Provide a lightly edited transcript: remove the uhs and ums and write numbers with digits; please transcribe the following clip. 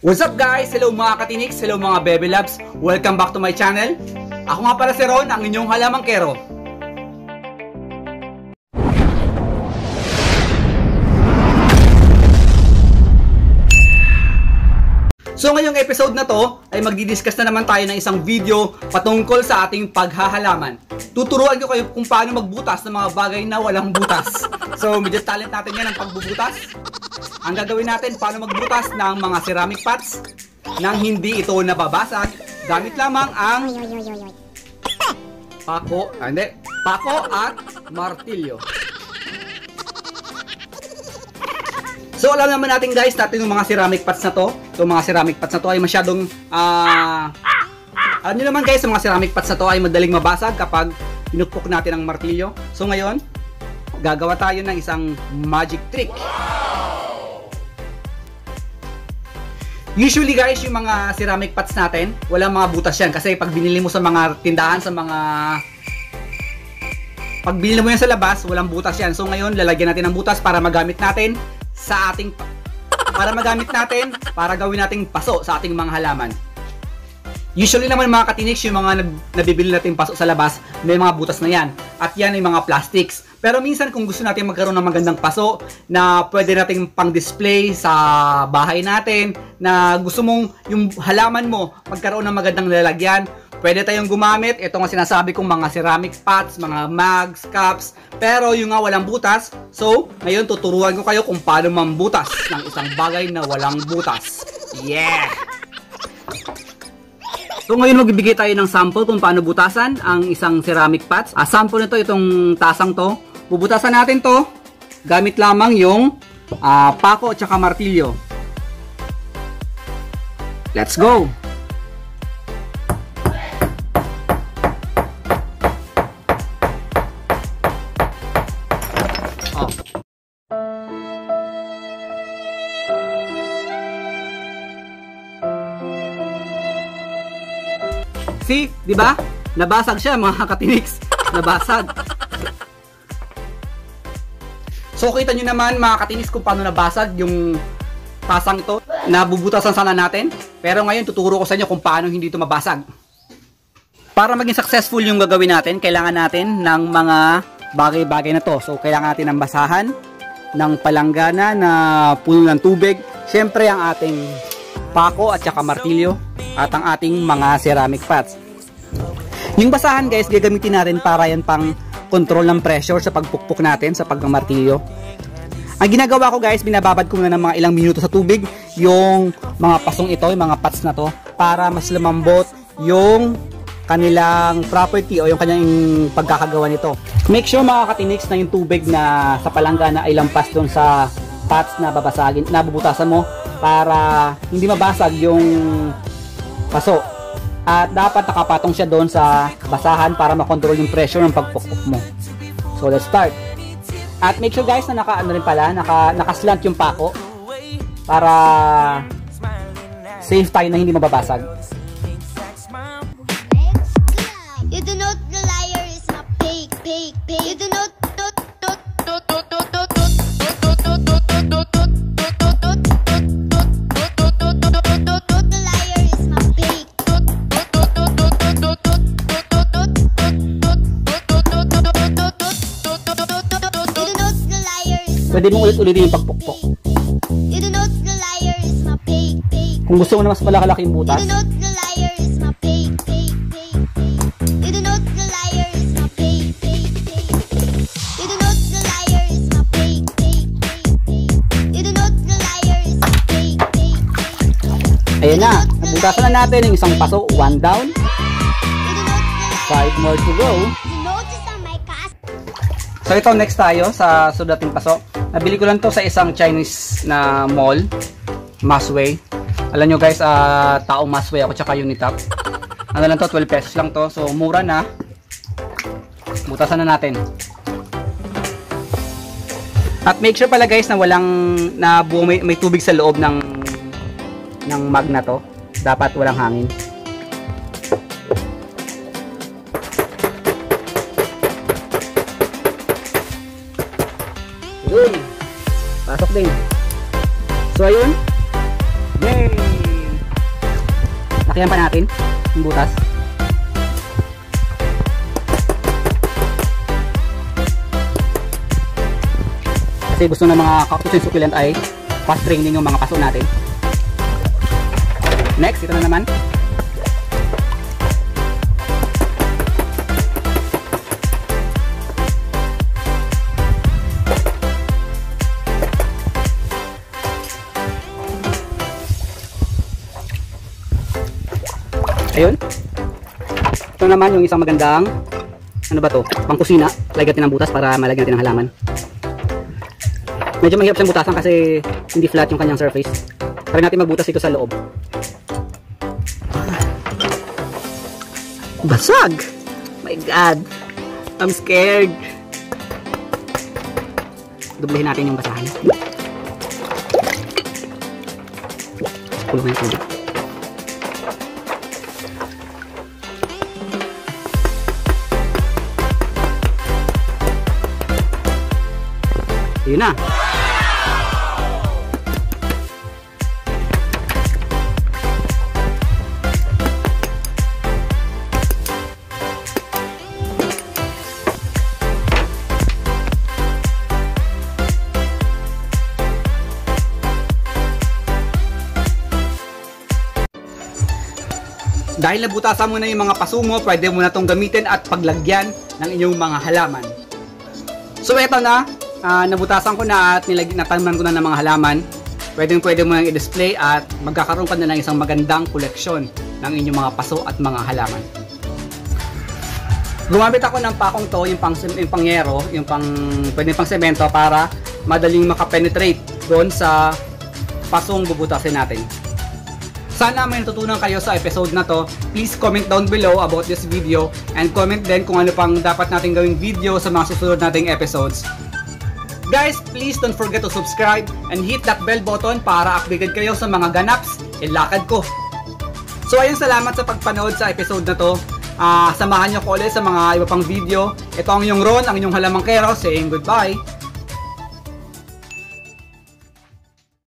What's up guys? Hello mga katiniks, hello mga baby loves. Welcome back to my channel. Ako nga pala si Ron, ang inyong halamang kero. So ngayong episode na to ay magdi-discuss na naman tayo ng isang video patungkol sa ating paghahalaman. Tuturuan ko kayo kung paano magbutas ng mga bagay na walang butas. So medyo talent natin yan ang pagbubutas. Ang gagawin natin, paano magbutas ng mga ceramic pots nang hindi ito nababasag. Gamit lamang ang pako at martilyo. So alam naman natin guys, natin yung mga ceramic pots na to. Itong mga ceramic pots na to ay masyadong alam nyo naman guys, yung mga ceramic pots na to ay madaling mabasag kapag pinukpok natin ang martilyo. So ngayon, gagawa tayo ng isang magic trick. Usually guys, yung mga ceramic pots natin, walang mga butas yan. Kasi pag binili mo sa mga tindahan, pag binili mo yan sa labas, walang butas yan. So ngayon, lalagyan natin ng butas para magamit natin para gawin nating paso sa ating mga halaman. Usually naman mga katiniks, yung mga nabibili nating paso sa labas, may mga butas na yan. At yan ay mga plastics. Pero minsan kung gusto natin magkaroon ng magandang paso na pwede nating pang-display sa bahay natin, na gusto mong yung halaman mo magkaroon ng magandang lalagyan, pwede tayong gumamit. Ito nga sinasabi kong mga ceramic pots, mga mugs, cups, pero yung nga walang butas. So, ngayon tuturuan ko kayo kung paano mambutas ng isang bagay na walang butas. Yeah! So ngayon magbibigay tayo ng sample kung paano butasan ang isang ceramic pots. Sample nito, itong tasang to. Bubutasan natin to gamit lamang yung pako at saka martilyo. Let's go! See, di ba? Nabasag siya mga katiniks. Nabasag. So kita nyo naman mga katiniks kung paano nabasag yung tasang ito. Nabubutasan sana natin. Pero ngayon tuturo ko sa inyo kung paano hindi ito mabasag. Para maging successful yung gagawin natin, kailangan natin ng mga bagay-bagay na to. So kailangan natin ng basahan, ng palanggana na puno ng tubig. Siyempre ang ating pako at saka martilyo at ang ating mga ceramic pots. Yung basahan guys, gagamitin natin para yan pang control ng pressure sa pagpukpok natin sa pagmamartilyo. Ang ginagawa ko guys, binababad ko na ng mga ilang minuto sa tubig yung mga pasong ito, yung mga pots na to, para mas lumambot yung kanilang property o yung kanyang pagkakagawa nito. Make sure mga katiniks na yung tubig na sa palanggana ay lampas doon sa pots na babasagin, na bubutasan mo, para hindi mabasag yung paso. At dapat nakapatong siya doon sa basahan para makontrol yung pressure ng pagpukpok mo. So let's start. At make sure guys na nakaslant yung pako para safe tayo na hindi mababasag. You do not the liar is a pig. You do not Pwede mong ulit-ulitin yung pagpukpok. You do not the liar is a pig. Kung gusto mo na mas malaki yung butas, you do not the liar is a pig. You do not the liar is a pig. You do not the liar is a pig. You do not the liar is a pig. Ayan na, nabutasan na natin yung isang paso. 1 down, 5 more to go. So ito, next tayo sa sudating paso. Nabili ko lang to sa isang Chinese na mall, Masway. Alam nyo guys, taong Masway ako tsaka Unitop. Ano lang to, 12 pesos lang to. So mura na. Butasan na natin. At make sure pala guys na may tubig sa loob ng mug na to. Dapat walang hangin. Yun. Pasok din. So ayun. Yay! Lakihan pa natin yung butas. Kasi gusto ng mga cactus and succulent ay fast training yung mga paso natin. Next, ito na naman. Ayun. Ito naman yung isang magandang, ano ba to? Pangkusina. Lagyan natin ng butas para malagyan natin ng halaman. Medyo mahirap siyang butasan kasi hindi flat yung kanyang surface. Try natin magbutas ito sa loob. Basag! My God! I'm scared! Doblehin natin yung basahan. Kulong na yung tubig. Yun na. Dahil nabutasan mo na yung mga paso mo, pwede mo na itong gamitin at paglagyan ng inyong mga halaman. So eto na, nabutasan ko na at natanman ko na ng mga halaman. Pwede mo nang i-display at magkakaroon ka na ng isang magandang koleksyon ng inyong mga paso at mga halaman. Gumamit ako ng pakong to, yung pangyero, pwede pang semento para madaling makapenetrate doon sa pasong bubutasin natin. Sana may natutunan kayo sa episode na to. Please comment down below about this video and comment din kung ano pang dapat natin gawing video sa mga susunod nating episodes. Guys, please don't forget to subscribe and hit that bell button para updated kayo sa mga ganaps ilakad ko. So ayun, salamat sa pagpanood sa episode na to. Samahan nyo ko ulit sa mga iba pang video. Ito ang inyong Ron, ang inyong halamangkero, saying goodbye.